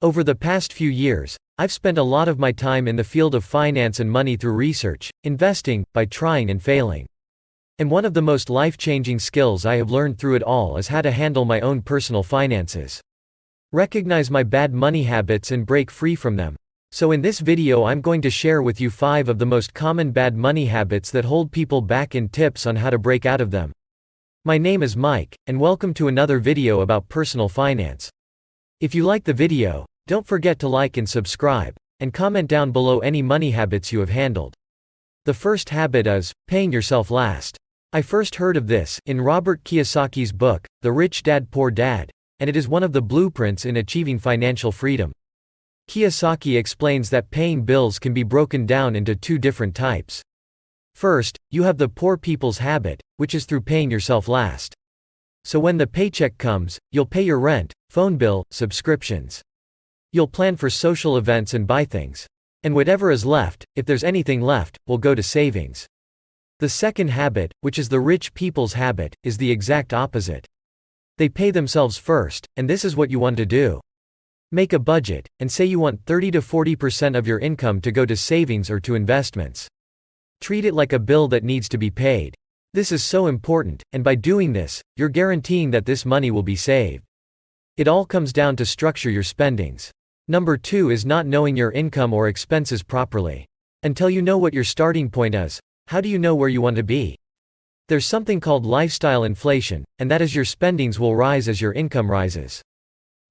Over the past few years, I've spent a lot of my time in the field of finance and money through research, investing, by trying and failing. And one of the most life-changing skills I have learned through it all is how to handle my own personal finances. Recognize my bad money habits and break free from them. So in this video I'm going to share with you 5 of the most common bad money habits that hold people back and tips on how to break out of them. My name is Mike, and welcome to another video about personal finance. If you like the video, don't forget to like and subscribe, and comment down below any money habits you have handled. The first habit is paying yourself last. I first heard of this in Robert Kiyosaki's book, The Rich Dad Poor Dad, and it is one of the blueprints in achieving financial freedom. Kiyosaki explains that paying bills can be broken down into 2 different types. First, you have the poor people's habit, which is through paying yourself last. So when the paycheck comes, you'll pay your rent, phone bill, subscriptions. You'll plan for social events and buy things. And whatever is left, if there's anything left, will go to savings. The second habit, which is the rich people's habit, is the exact opposite. They pay themselves first, and this is what you want to do. Make a budget, and say you want 30 to 40% of your income to go to savings or to investments. Treat it like a bill that needs to be paid. This is so important, and by doing this, you're guaranteeing that this money will be saved. It all comes down to structure your spendings. Number 2 is not knowing your income or expenses properly. Until you know what your starting point is, how do you know where you want to be? There's something called lifestyle inflation, and that is your spendings will rise as your income rises.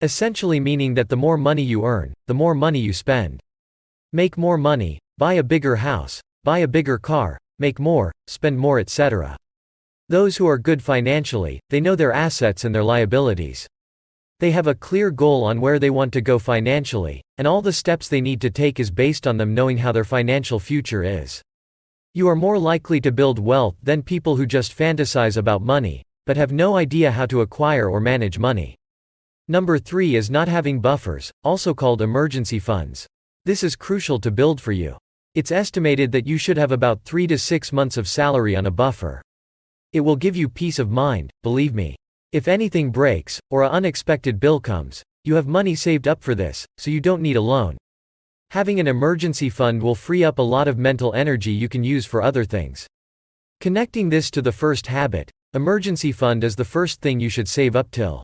Essentially meaning that the more money you earn, the more money you spend. Make more money, buy a bigger house, buy a bigger car, make more, spend more, etc. Those who are good financially, they know their assets and their liabilities. They have a clear goal on where they want to go financially, and all the steps they need to take is based on them knowing how their financial future is. You are more likely to build wealth than people who just fantasize about money, but have no idea how to acquire or manage money. Number 3 is not having buffers, also called emergency funds. This is crucial to build for you. It's estimated that you should have about 3 to 6 months of salary on a buffer. It will give you peace of mind, believe me. If anything breaks, or an unexpected bill comes, you have money saved up for this, so you don't need a loan. Having an emergency fund will free up a lot of mental energy you can use for other things. Connecting this to the first habit, emergency fund is the first thing you should save up till.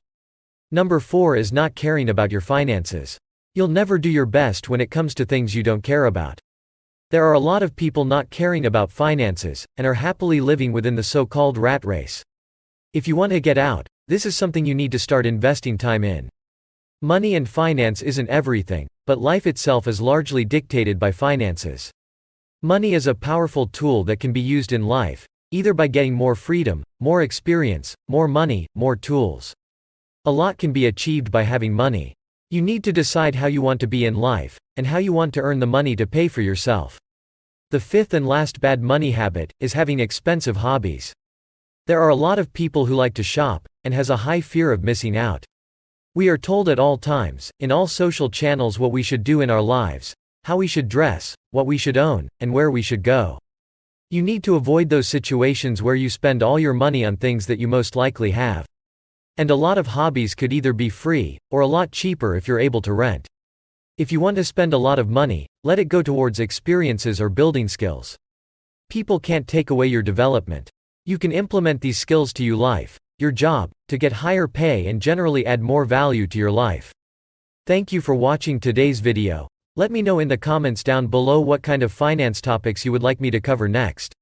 Number 4 is not caring about your finances. You'll never do your best when it comes to things you don't care about. There are a lot of people not caring about finances, and are happily living within the so-called rat race. If you want to get out, this is something you need to start investing time in. Money and finance isn't everything, but life itself is largely dictated by finances. Money is a powerful tool that can be used in life, either by getting more freedom, more experience, more money, more tools. A lot can be achieved by having money. You need to decide how you want to be in life, and how you want to earn the money to pay for yourself. The 5th and last bad money habit is having expensive hobbies. There are a lot of people who like to shop, and has a high fear of missing out. We are told at all times, in all social channels, what we should do in our lives, how we should dress, what we should own, and where we should go. You need to avoid those situations where you spend all your money on things that you most likely have. And a lot of hobbies could either be free, or a lot cheaper if you're able to rent. If you want to spend a lot of money, let it go towards experiences or building skills. People can't take away your development. You can implement these skills to your life, your job, to get higher pay and generally add more value to your life. Thank you for watching today's video. Let me know in the comments down below what kind of finance topics you would like me to cover next.